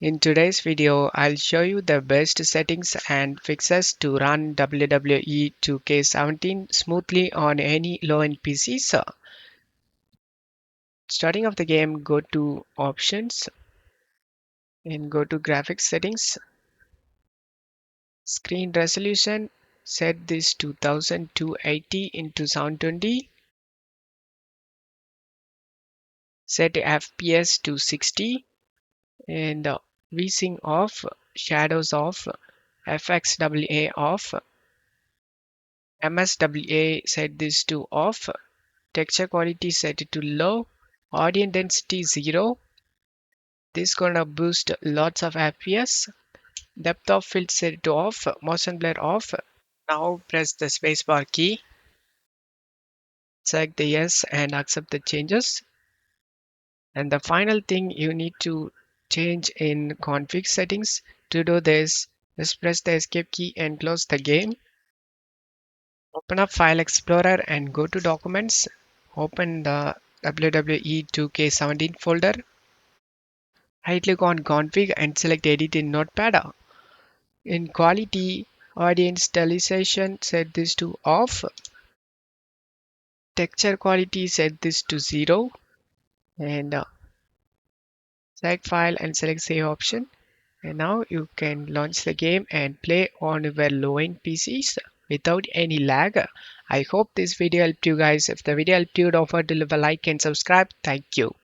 In today's video, I'll show you the best settings and fixes to run WWE 2K17 smoothly on any low-end PCs. Starting off the game, go to Options and go to Graphics Settings. Screen Resolution, set this to 1280 into 720. Set FPS to 60 and VSync off, Shadows off, FXWA off, MSWA set this to off, texture quality set it to low, audience density 0. This gonna boost lots of FPS. Depth of field set to off, motion blur off. Now press the spacebar key, select the yes and accept the changes. And the final thing you need to change in config settings. To do this, just press the escape key and close the game. Open up File Explorer and go to Documents. Open the WWE 2K17 folder. Right click on Config and select Edit in Notepad. In Quality, Audience Stylization, set this to off. Texture Quality, set this to 0. And select File and select Save option. And now you can launch the game and play on your low-end PCs without any lag. I hope this video helped you guys. If the video helped you, don't forget to leave a like and subscribe. Thank you.